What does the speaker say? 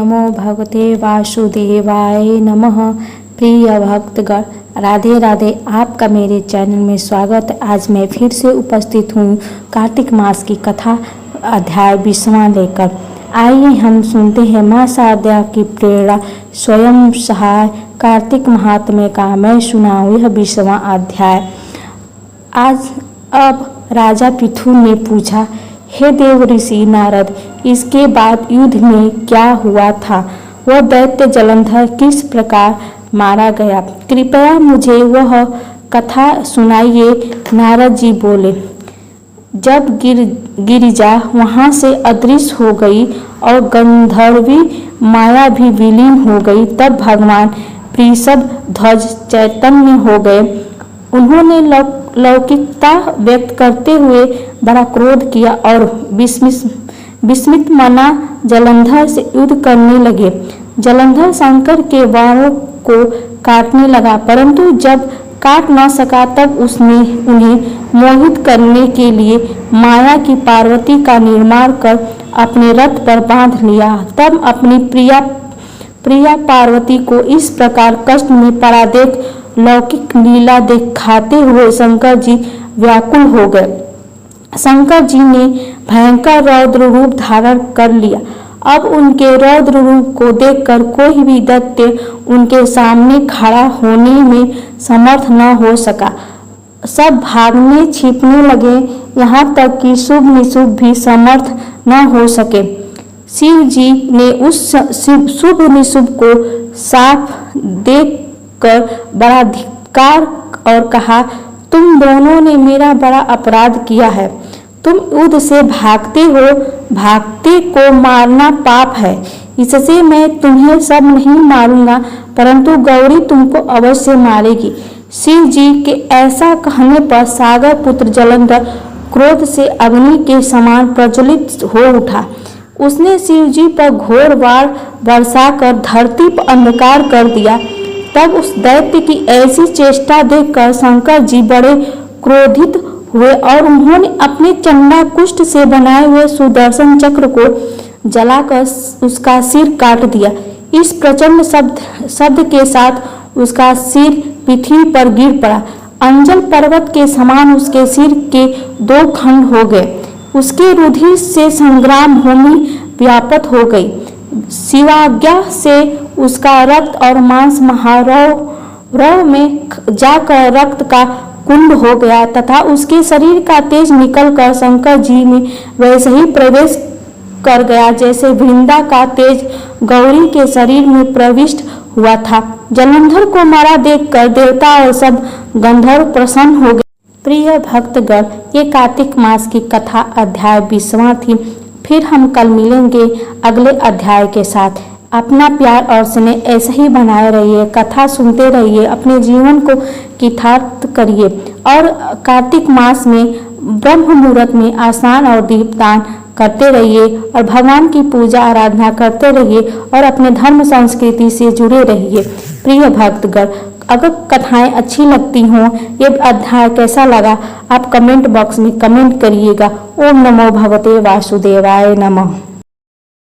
नमो भगवते वासुदेवाय नमः। प्रिय भक्तगण, राधे राधे। आपका मेरे चैनल में स्वागत। आज मैं फिर से उपस्थित हूँ कार्तिक मास की कथा अध्याय 20वां लेकर। आइए हम सुनते हैं माँ शारदा की प्रेरणा स्वयं सहाय कार्तिक महात्म्य का मैं सुनाऊँ यह 20वां अध्याय। अब राजा पृथु ने पूछा, हे देव ऋषि नारद, इसके बाद युद्ध में क्या हुआ था? वह दैत्य जलंधर किस प्रकार मारा गया? कृपया मुझे वह कथा सुनाइए। नारद जी बोले, जब गिरिजा वहां से अदृश्य हो गई और गंधर्वी माया भी विलीन हो गई, तब भगवान वृषभ ध्वज चैतन्य हो गए। उन्होंने लौकिकता व्यक्त करते हुए बड़ा क्रोध किया और विस्मित मना जलंधर से युद्ध करने लगे। जलंधर शंकर के बाणों को काटने लगा, परंतु जब काट न सका तब उसने उन्हें मोहित करने के लिए माया की पार्वती का निर्माण कर अपने रथ पर बांध लिया। तब अपनी प्रिया पार्वती को इस प्रकार कष्ट में पड़ा देख लौकिक लीला दिखाते हुए शंकर जी व्याकुल हो गए। शंकर जी ने भयंकर रौद्र रूप धारण कर लिया। अब उनके रौद्र रूप को देखकर कोई भी दैत्य उनके सामने खड़ा होने में समर्थ न हो सका। सब भागने छिपने लगे, यहाँ तक कि शुभ निशुभ भी समर्थ न हो सके। शिव जी ने उस शुभ निशुभ को साफ देखकर बड़ा धिक्कार और कहा, तुम दोनों ने मेरा बड़ा अपराध किया है। तुम युद्ध से भागते हो, भागते को मारना पाप है। इससे मैं तुम्हें सब नहीं मारूंगा, परंतु गौरी तुमको अवश्य मारेगी। शिव जी के ऐसा कहने पर सागर पुत्र जलंधर क्रोध से अग्नि के समान प्रज्वलित हो उठा। उसने शिव जी पर घोर वार बरसाकर धरती पर अंधकार कर दिया। तब उस दैत्य की ऐसी चेष्टा देखकर शंकर जी बड़े क्रोधित हुए और उन्होंने अपने चंडा कुष्ठ से बनाए हुए सुदर्शन चक्र को जलाकर उसका सिर काट दिया। इस प्रचंड शब्द के साथ उसका सिर पृथ्वी पर गिर पड़ा। अंजल पर्वत के समान उसके सिर के 2 खंड हो गए। उसके रुधिर से संग्राम भूमि व्याप्त हो गई। शिवाज्ञा से उसका रक्त और मांस महारव में जाकर रक्त का कुंड हो गया तथा उसके शरीर का तेज निकलकर शंकर जी में वैसे ही प्रवेश कर गया जैसे वृंदा का तेज गौरी के शरीर में प्रविष्ट हुआ था। जलंधर को मारा देखकर देवता और सब गंधर्व प्रसन्न हो गए। प्रिय भक्तगण, ये कार्तिक मास की कथा अध्याय 20वां थी। फिर हम कल मिलेंगे अगले अध्याय के साथ। अपना प्यार और स्नेह ऐसे ही बनाए रहिए, कथा सुनते रहिए, अपने जीवन को कृतार्थ करिए और कार्तिक मास में ब्रह्म मुहूर्त में स्नान और दीपदान करते रहिए और भगवान की पूजा आराधना करते रहिए और अपने धर्म संस्कृति से जुड़े रहिए। प्रिय भक्तगण, अगर कथाएं अच्छी लगती हों, ये अध्याय कैसा लगा, आप कमेंट बॉक्स में कमेंट करिएगा। ओम नमो भगवते वासुदेवाय नमः।